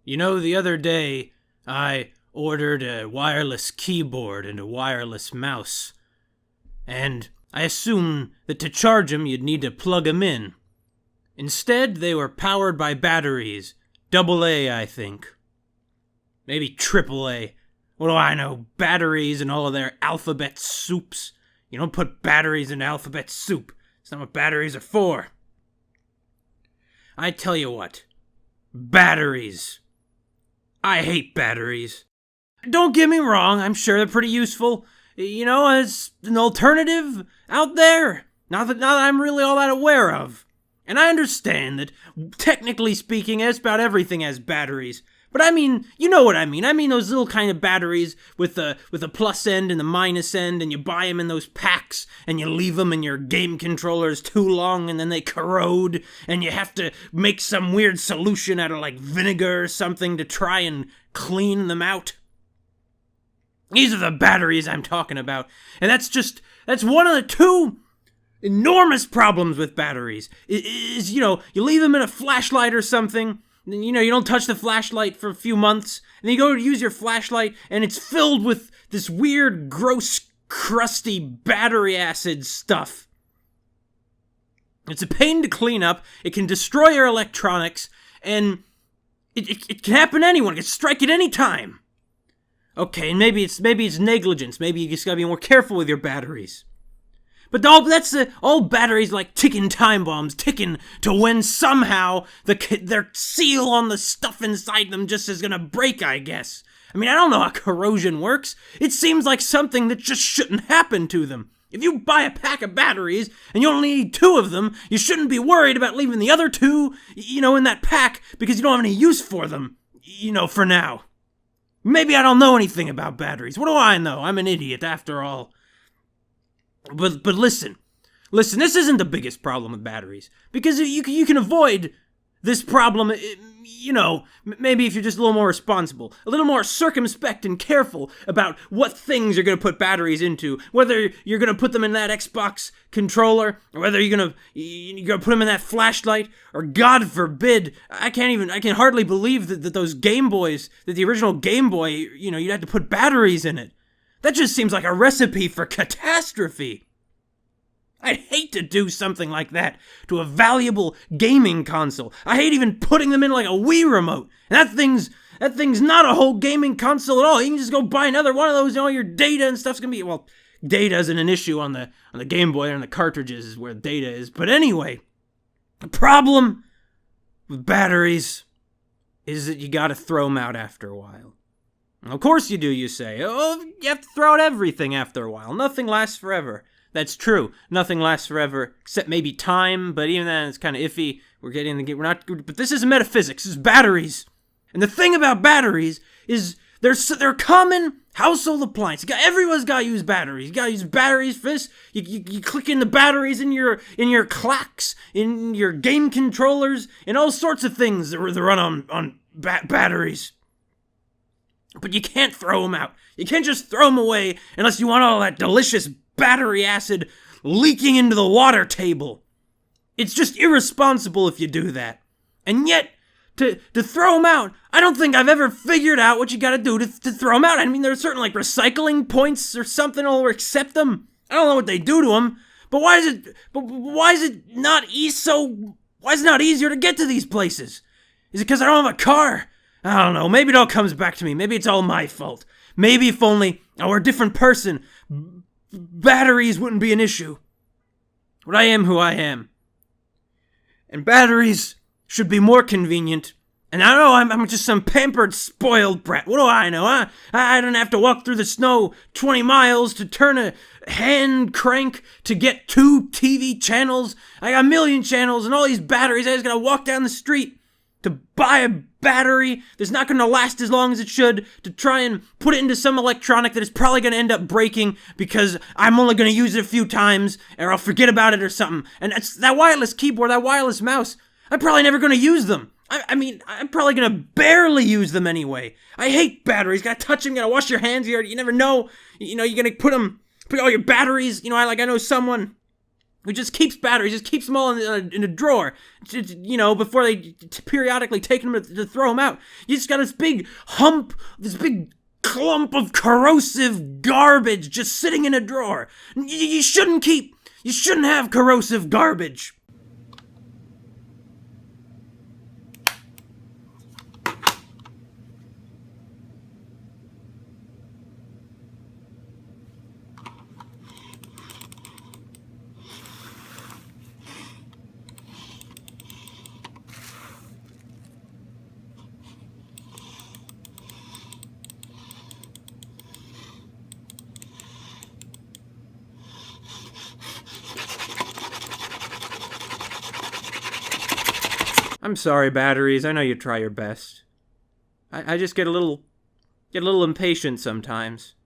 The other day, I ordered a wireless keyboard and a wireless mouse. And I assumed that to charge them, you'd need to plug them in. Instead, they were powered by batteries. AA, I think. Maybe AAA. What do I know? Batteries and all of their alphabet soups. You don't put batteries in alphabet soup. It's not what batteries are for. I tell you what. Batteries. I hate batteries. Don't get me wrong, I'm sure they're pretty useful. As an alternative out there. Not that I'm really all that aware of. And I understand that, technically speaking, just about everything has batteries. But I mean, you know what I mean. I mean those little kind of batteries with a plus end and the minus end, and you buy them in those packs, and you leave them in your game controllers too long, and then they corrode, and you have to make some weird solution out of like vinegar or something to try and clean them out. These are the batteries I'm talking about. And that's one of the two enormous problems with batteries. You leave them in a flashlight or something. You don't touch the flashlight for a few months, and then you go to use your flashlight, and it's filled with this weird, gross, crusty battery acid stuff. It's a pain to clean up, it can destroy your electronics, and it can happen to anyone, it can strike at any time. Okay, and maybe it's negligence, maybe you just gotta be more careful with your batteries. But all batteries like ticking time bombs, ticking to when somehow their seal on the stuff inside them just is gonna break, I guess. I mean, I don't know how corrosion works. It seems like something that just shouldn't happen to them. If you buy a pack of batteries and you only need 2 of them, you shouldn't be worried about leaving the other 2, in that pack because you don't have any use for them, for now. Maybe I don't know anything about batteries. What do I know? I'm an idiot after all. But listen, this isn't the biggest problem with batteries, because you can avoid this problem, maybe if you're just a little more responsible, a little more circumspect and careful about what things you're going to put batteries into, whether you're going to put them in that Xbox controller, or whether you're going to put them in that flashlight, or God forbid, I can hardly believe that those Game Boys, that the original Game Boy, you'd have to put batteries in it. That just seems like a recipe for catastrophe. I'd hate to do something like that to a valuable gaming console. I hate even putting them in like a Wii remote. And that thing's not a whole gaming console at all. You can just go buy another one of those, and all your data and stuff's gonna be, well, data isn't an issue on the Game Boy, and the cartridges is where data is. But anyway, the problem with batteries is that you gotta throw them out after a while. Of course you do, you say. Oh, you have to throw out everything after a while. Nothing lasts forever. That's true. Nothing lasts forever, except maybe time, but even then it's kind of iffy. But this isn't metaphysics, this is batteries. And the thing about batteries is they're common household appliance. Everyone's got to use batteries. You got to use batteries for this. You click in the batteries in your clacks, in your game controllers, and all sorts of things that run on batteries. But you can't throw them out. You can't just throw them away unless you want all that delicious battery acid leaking into the water table. It's just irresponsible if you do that. And yet, to throw them out, I don't think I've ever figured out what you gotta do to throw them out. I mean, there's certain recycling points or something that'll accept them. I don't know what they do to them, but why is it not easier to get to these places? Is it because I don't have a car? I don't know, maybe it all comes back to me. Maybe it's all my fault. Maybe if only I were a different person, batteries wouldn't be an issue. But I am who I am. And batteries should be more convenient. And I know I'm just some pampered, spoiled brat. What do I know, huh? I don't have to walk through the snow 20 miles to turn a hand crank to get 2 TV channels. I got a million channels and all these batteries. I just gotta walk down the street to buy a battery that's not going to last as long as it should, to try and put it into some electronic that is probably going to end up breaking because I'm only going to use it a few times or I'll forget about it or something. And it's that wireless keyboard, that wireless mouse, I'm probably never going to use them. I mean, I'm probably going to barely use them anyway. I hate batteries. Got to touch them, got to wash your hands. You never know. You're going to put all your batteries. I know someone He just keeps batteries, just keeps them all in a drawer, before they periodically take them to throw them out. You just got this big clump of corrosive garbage just sitting in a drawer. You shouldn't have corrosive garbage. I'm sorry, batteries. I know you try your best. I just get a little impatient sometimes.